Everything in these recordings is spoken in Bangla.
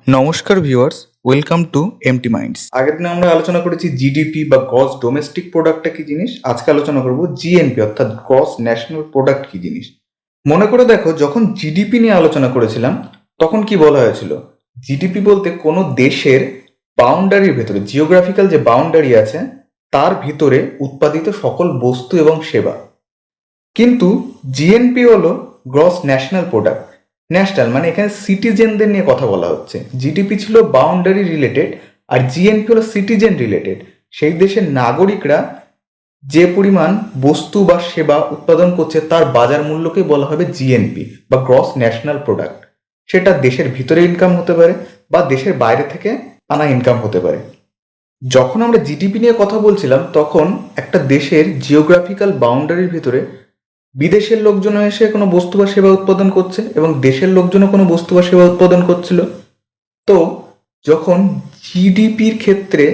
নমস্কার viewers, welcome to MT minds. আগের দিন আমরা আলোচনা করেছি জিডিপি বা গ্রস ডোমেস্টিক প্রোডাক্টটা কি জিনিস। আজকে আলোচনা করব জিএনপি অর্থাৎ গ্রস ন্যাশনাল প্রোডাক্ট কি জিনিস। মনে করে দেখো, যখন জিডিপি নিয়ে আলোচনা করেছিলাম তখন কি বলা হয়েছিল? জিডিপি বলতে কোনো দেশের বাউন্ডারির ভেতরে, জিওগ্রাফিক্যাল যে বাউন্ডারি আছে তার ভিতরে উৎপাদিত সকল বস্তু এবং সেবা। কিন্তু জিএনপি হলো গ্রস ন্যাশনাল প্রোডাক্ট। ন্যাশনাল মানে এখানে সিটিজেনদের নিয়ে কথা বলা হচ্ছে। জিডিপি ছিল বাউন্ডারি রিলেটেড, আর জিএনপি হলো সিটিজেন রিলেটেড। সেই দেশের নাগরিকরা যে পরিমাণ বস্তু বা সেবা উৎপাদন করছে তার বাজার মূল্যকে বলা হবে জিএনপি বা গ্রস ন্যাশনাল প্রোডাক্ট। সেটা দেশের ভিতরে ইনকাম হতে পারে বা দেশের বাইরে থেকে আনা ইনকাম হতে পারে। যখন আমরা জিডিপি নিয়ে কথা বলছিলাম তখন একটা দেশের জিওগ্রাফিক্যাল বাউন্ডারির ভিতরে বিদেশের লোকজনও এসে কোনো বস্তু বা সেবা উৎপাদন করছে এবং দেশের লোকজনও কোনো বস্তু বা সেবা উৎপাদন করছিল। তো যখন জিডিপির ক্ষেত্রে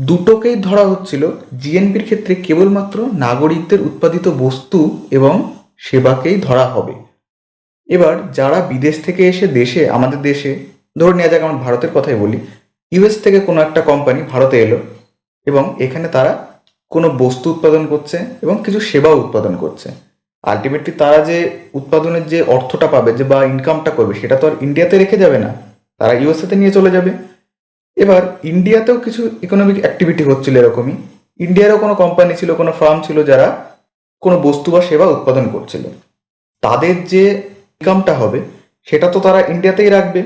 দুটোকেই ধরা হচ্ছিল, জিএনপির ক্ষেত্রে কেবলমাত্র নাগরিকদের উৎপাদিত বস্তু এবং সেবাকেই ধরা হবে। এবার যারা বিদেশ থেকে এসে আমাদের দেশে, ধরে নেওয়া যাক আমার ভারতের কথাই বলি, ইউএস থেকে কোনো একটা কোম্পানি ভারতে এলো এবং এখানে তারা কোনো বস্তু উৎপাদন করছে এবং কিছু সেবাও উৎপাদন করছে। আলটিমেটলি তারা যে উৎপাদনের যে অর্থটা পাবে, যে বা ইনকামটা করবে, সেটা তো আর ইন্ডিয়াতে রেখে যাবে না, তারা ইউএসএতে নিয়ে চলে যাবে। এবার ইন্ডিয়াতেও কিছু ইকোনমিক অ্যাক্টিভিটি হচ্ছিল এরকমই। ইন্ডিয়ারও কোনো কোম্পানি ছিল, কোনো ফার্ম ছিল যারা কোনো বস্তু বা সেবা উৎপাদন করছিল। তাদের যে ইনকামটা হবে সেটা তো তারা ইন্ডিয়াতেই রাখবে,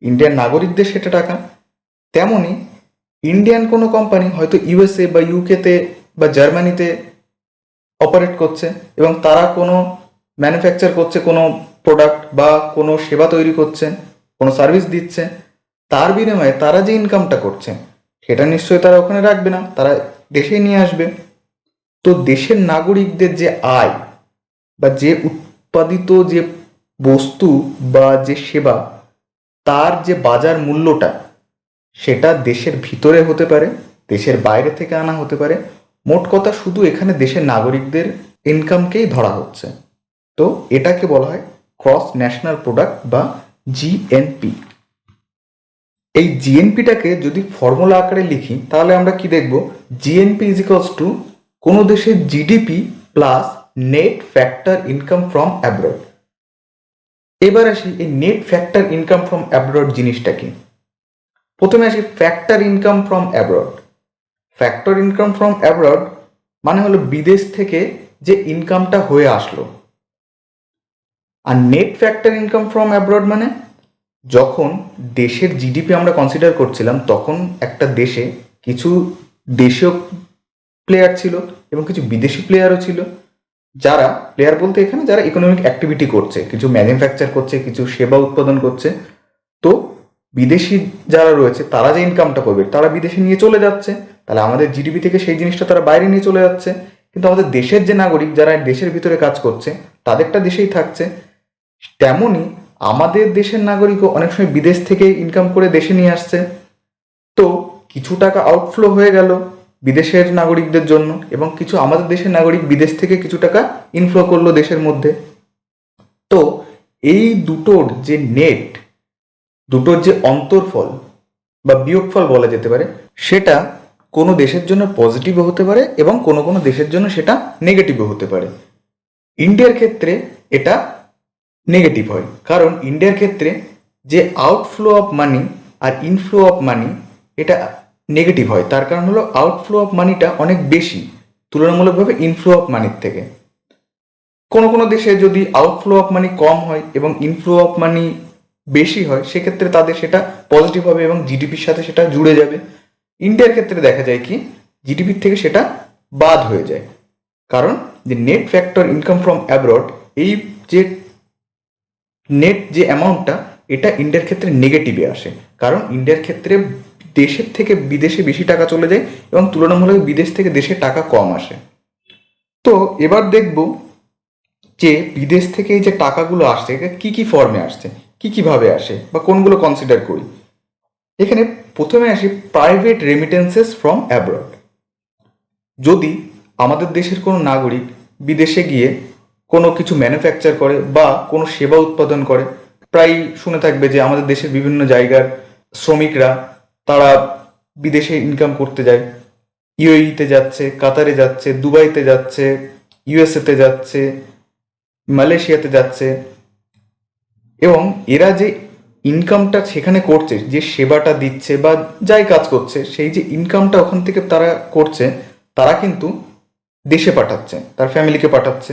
ইন্ডিয়ান নাগরিকদের সেটা টাকা। তেমনই ইন্ডিয়ান কোনো কোম্পানি হয়তো ইউএসএ বা ইউকেতে বা জার্মানিতে অপারেট করছে এবং তারা কোনো ম্যানুফ্যাকচার করছে, কোনো প্রোডাক্ট বা কোনো সেবা তৈরি করছে, কোনো সার্ভিস দিচ্ছে। তার বিনিময়ে তারা যে ইনকামটা করছে সেটা নিশ্চয়ই তারা ওখানে রাখবে না, তারা দেশেই নিয়ে আসবে। তো দেশের নাগরিকদের যে আয় বা যে উৎপাদিত যে বস্তু বা যে সেবা, তার যে বাজার মূল্যটা, সেটা দেশের ভিতরে হতে পারে, দেশের বাইরে থেকে আনা হতে পারে। মোট কথা শুধু এখানে দেশের নাগরিকদের ইনকামকেই ধরা হচ্ছে। তো এটাকে বলা হয় ক্রস ন্যাশনাল প্রোডাক্ট বা জিএনপি। এই জিএনপিটাকে যদি ফর্মুলা আকারে লিখি তাহলে আমরা কি দেখব? জিএনপি ইজ ইকুয়ালস টু কোনো দেশের GDP plus net factor income from abroad. এবার আসি এই net factor income from abroad জিনিসটা কি। প্রথমে আসি factor income from abroad. Factor income from abroad মানে হলো বিদেশ থেকে যে ইনকামটা হয়ে আসলো। আর net factor income from abroad মানে যখন দেশের জিডিপি আমরা কনসিডার করছিলাম তখন একটা দেশে কিছু দেশীয় প্লেয়ার ছিল এবং কিছু বিদেশি প্লেয়ারও ছিল। যারা প্লেয়ার বলতে এখানে যারা ইকোনমিক অ্যাক্টিভিটি করছে, কিছু ম্যানুফ্যাকচার করছে, কিছু সেবা উৎপাদন করছে। তো বিদেশি যারা রয়েছে তারা যে ইনকামটা করবে তারা বিদেশে নিয়ে চলে যাচ্ছে, তাহলে আমাদের জিডিপি থেকে সেই জিনিসটা তারা বাইরে নিয়ে চলে যাচ্ছে। কিন্তু আমাদের দেশের যে নাগরিক যারা দেশের ভিতরে কাজ করছে তাদেরটা দেশেই থাকছে। তেমনই আমাদের দেশের নাগরিকও অনেক সময় বিদেশ থেকে ইনকাম করে দেশে নিয়ে আসছে। তো কিছু টাকা আউটফ্লো হয়ে গেল বিদেশের নাগরিকদের জন্য এবং কিছু আমাদের দেশের নাগরিক বিদেশ থেকে কিছু টাকা ইনফ্লো করলো দেশের মধ্যে। তো এই দুটোর যে নেট, দুটোর যে অন্তর্ফল বা বিয়োগফল বলা যেতে পারে, সেটা কোনো দেশের জন্য পজিটিভও হতে পারে এবং কোনো কোনো দেশের জন্য সেটা নেগেটিভও হতে পারে। ইন্ডিয়ার ক্ষেত্রে এটা নেগেটিভ হয়, কারণ ইন্ডিয়ার ক্ষেত্রে যে আউটফ্লো অফ মানি আর ইনফ্লো অফ মানি এটা নেগেটিভ হয়। তার কারণ হলো আউটফ্লো অফ মানিটা অনেক বেশি তুলনামূলকভাবে ইনফ্লো অফ মানির থেকে। কোনো কোনো দেশে যদি আউটফ্লো অফ মানি কম হয় এবং ইনফ্লো অফ মানি বেশি হয় সেক্ষেত্রে তাদের সেটা পজিটিভ হবে এবং জিডিপির সাথে সেটা জুড়ে যাবে। ইন্ডিয়ার ক্ষেত্রে দেখা যায় কি জিডিপির থেকে সেটা বাদ হয়ে যায়, কারণ যে net factor income from abroad, এই যে নেট যে অ্যামাউন্টটা, এটা ইন্ডিয়ার ক্ষেত্রে নেগেটিভে আসে। কারণ ইন্ডিয়ার ক্ষেত্রে দেশের থেকে বিদেশে বেশি টাকা চলে যায় এবং তুলনামূলক বিদেশ থেকে দেশে টাকা কম আসে। তো এবার দেখব যে বিদেশ থেকে এই যে টাকাগুলো আসছে এটা কি কি ফর্মে আসছে, কি কিভাবে আসে বা কোনগুলো কনসিডার করি। এখানে প্রথমে আসি প্রাইভেট রেমিটেন্সেস ফ্রম অ্যাব্রড। যদি আমাদের দেশের কোনো নাগরিক বিদেশে গিয়ে কোনো কিছু ম্যানুফ্যাকচার করে বা কোনো সেবা উৎপাদন করে, প্রায় শুনে থাকবে যে আমাদের দেশের বিভিন্ন জায়গার শ্রমিকরা তারা বিদেশে ইনকাম করতে যায়, ইউএইতে যাচ্ছে, কাতারে যাচ্ছে, দুবাইতে যাচ্ছে, ইউএসএতে যাচ্ছে, মালয়েশিয়াতে যাচ্ছে, এবং এরা যে ইনকামটা সেখানে করছে, যে সেবাটা দিচ্ছে বা যাই কাজ করছে, সেই যে ইনকামটা ওখান থেকে তারা করছে, তারা কিন্তু দেশে পাঠাচ্ছে, তার ফ্যামিলিকে পাঠাচ্ছে।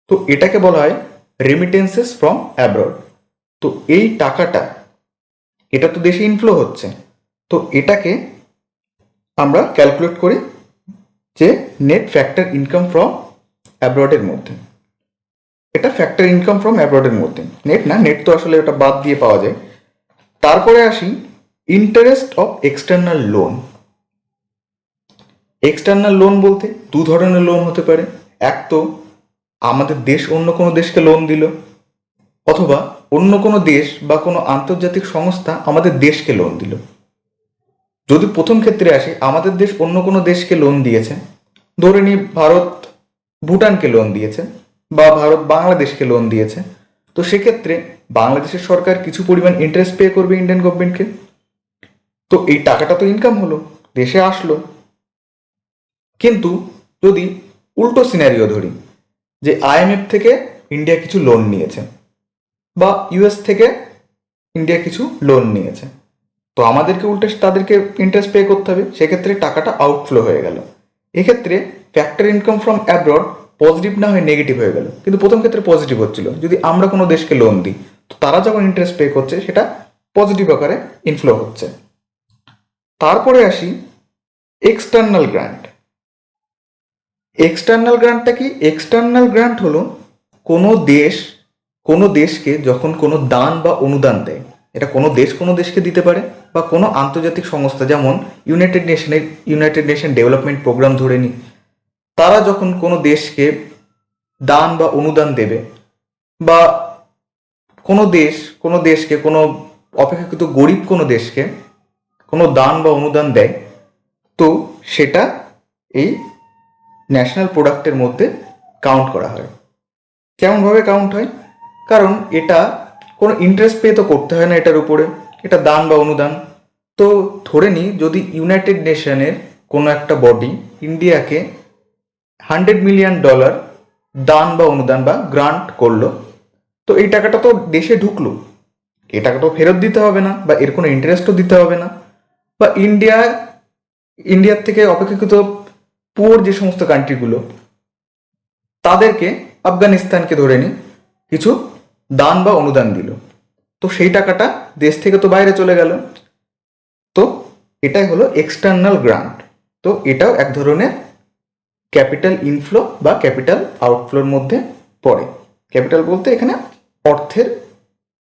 তো এটাকে বলা হয় রেমিটেন্সেস ফ্রম অ্যাব্রড। তো এই টাকাটা এটা তো দেশে ইনফ্লো হচ্ছে, তো এটাকে আমরা ক্যালকুলেট করি যে নেট ফ্যাক্টর ইনকাম ফ্রম অ্যাব্রডের মধ্যে। এটা ফ্যাক্টর ইনকাম ফ্রম অ্যাব্রডের মধ্যে, নেট না, নেট তো আসলে ওটা বাদ দিয়ে পাওয়া যায়। তারপরে আসি interest of external loan. External loan বলতে দু ধরনের লোন হতে পারে। এক তো আমাদের দেশ অন্য কোনো দেশকে লোন দিল, অথবা অন্য কোনো দেশ বা কোনো আন্তর্জাতিক সংস্থা আমাদের দেশকে লোন দিল। যদি প্রথম ক্ষেত্রে আসি, আমাদের দেশ অন্য কোনো দেশকে লোন দিয়েছে, ধরে নিই ভারত ভুটানকে লোন দিয়েছে বা ভারত বাংলাদেশকে লোন দিয়েছে, তো সেক্ষেত্রে বাংলাদেশের সরকার কিছু পরিমাণ ইন্টারেস্ট পে করবে ইন্ডিয়ান গভর্নমেন্টকে। তো এই টাকাটা তো ইনকাম হলো, দেশে আসলো। কিন্তু যদি উল্টো সিনারিও ধরি, যে আইএমএফ থেকে ইন্ডিয়া কিছু লোন নিয়েছে বা ইউএস থেকে ইন্ডিয়া কিছু লোন নিয়েছে, তো আমাদেরকে উল্টে তাদেরকে ইন্টারেস্ট পে করতে হবে, সেক্ষেত্রে টাকাটা আউটফ্লো হয়ে গেল। এক্ষেত্রে factor income from abroad positive না হয়ে নেগেটিভ হয়ে গেল, কিন্তু প্রথম ক্ষেত্রে পজিটিভ হচ্ছিল। যদি আমরা কোনো দেশকে লোন দিই, তো তারা যখন ইন্টারেস্ট পে করছে সেটা পজিটিভ আকারে ইনফ্লো হচ্ছে। তারপরে আসি এক্সটার্নাল গ্রান্ট। এক্সটার্নাল গ্রান্টটা কি? এক্সটার্নাল গ্রান্ট হলো কোনো দেশকে যখন কোনো দান বা অনুদান দেয়, এটা কোনো দেশ কোনো দেশকে দিতে পারে, বা কোনো আন্তর্জাতিক সংস্থা, যেমন ইউনাইটেড নেশন ডেভেলপমেন্ট প্রোগ্রাম ধরে নিই, তারা যখন কোনো দেশকে দান বা অনুদান দেবে, বা কোনো দেশকে কোনো অপেক্ষাকৃত গরিব কোনো দেশকে কোনো দান বা অনুদান দেয়, তো সেটা এই ন্যাশনাল প্রোডাক্টের মধ্যে কাউন্ট করা হয়। কেমনভাবে কাউন্ট হয়? কারণ এটা কোনো ইন্টারেস্ট পে তো করতে হয় না এটার উপরে, এটা দান বা অনুদান। তো ধরে নিই যদি ইউনাইটেড নেশনের কোনো একটা বডি ইন্ডিয়াকে $100 মিলিয়ন দান বা অনুদান বা গ্রান্ট করলো, তো এই টাকাটা তো দেশে ঢুকলো, এই টাকাটা ফেরত দিতে হবে না, বা এর কোনো ইন্টারেস্টও দিতে হবে না। বা ইন্ডিয়ার থেকে অপেক্ষাকৃত পুয়ার যে সমস্ত কান্ট্রিগুলো, তাদেরকে, আফগানিস্তানকে ধরে নিই, কিছু দান বা অনুদান দিল, তো সেই টাকাটা দেশ থেকে তো বাইরে চলে গেল। তো এটাই হলো এক্সটার্নাল গ্রান্ট। তো এটাও এক ধরনের ক্যাপিটাল ইনফ্লো বা ক্যাপিটাল আউটফ্লোর মধ্যে পড়ে। ক্যাপিটাল বলতে এখানে অর্থের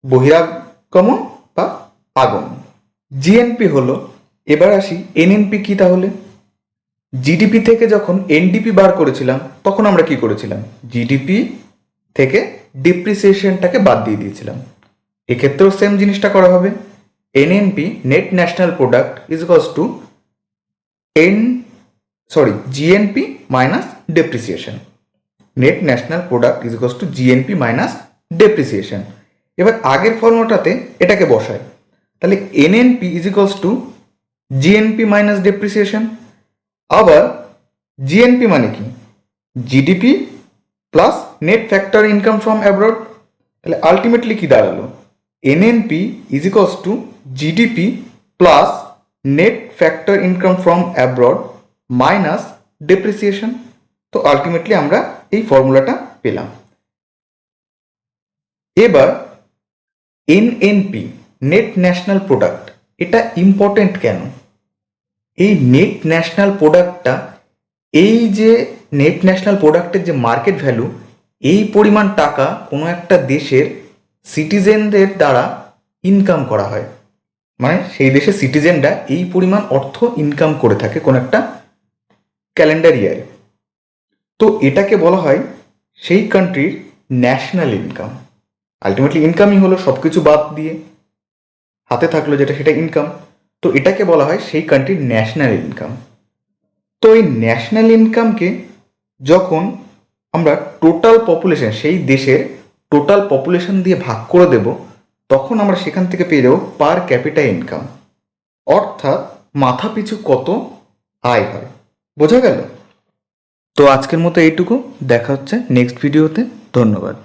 বহিরাগমন বা আগমন। জিএনপি হলো, এবার আসি এনএনপি কি তাহলে। জিডিপি থেকে যখন এনডিপি বার করেছিলাম, তখন আমরা কি করেছিলাম? জিডিপি থেকে ডিপ্রিসিয়েশনটাকে বাদ দিয়ে দিয়েছিলাম। এক্ষেত্রেও সেম জিনিসটা করা হবে। NNP, net national product, is equals to GNP minus depreciation. Net national product is equals to GNP minus depreciation. এবার আগের ফর্মুলাটাতে এটাকে বসায়, তাহলে NNP is equals to GNP minus depreciation. আবার জিএনপি মানে কি? GDP plus net factor income from abroad. তাহলে আলটিমেটলি কি দাঁড়ালো? NNP is equals to GDP plus net factor income from abroad minus depreciation. তো আলটিমেটলি আমরা এই ফর্মুলাটা পেলাম। এবার এনএনপি, নেট ন্যাশনাল প্রোডাক্ট, এটা ইম্পর্টেন্ট কেন? এই নেট ন্যাশনাল প্রোডাক্টটা, এই যে নেট ন্যাশনাল প্রোডাক্টের যে মার্কেট ভ্যালু, এই পরিমাণ টাকা কোনো একটা দেশের সিটিজেনদের দ্বারা ইনকাম করা হয়, মানে সেই দেশের সিটিজেনরা এই পরিমাণ অর্থ ইনকাম করে থাকে কোনো একটা ক্যালেন্ডার ইয়ারে। তো এটাকে বলা হয় সেই কান্ট্রির ন্যাশনাল ইনকাম। আলটিমেটলি ইনকামই হলো, সব কিছু বাদ দিয়ে হাতে থাকলো যেটা, সেটা ইনকাম। তো এটাকে বলা হয় সেই কান্ট্রির ন্যাশনাল ইনকাম। তো এই ন্যাশনাল ইনকামকে যখন আমরা টোটাল পপুলেশন, সেই দেশের টোটাল পপুলেশন দিয়ে ভাগ করে দেব, তখন আমরা সেখান থেকে পেয়ে যাবো পার ক্যাপিটা ইনকাম, অর্থাৎ মাথা পিছু কত আয় হয়। বোঝা গেল? তো আজকের মতো এইটুকু, দেখা হচ্ছে নেক্সট ভিডিওতে। ধন্যবাদ।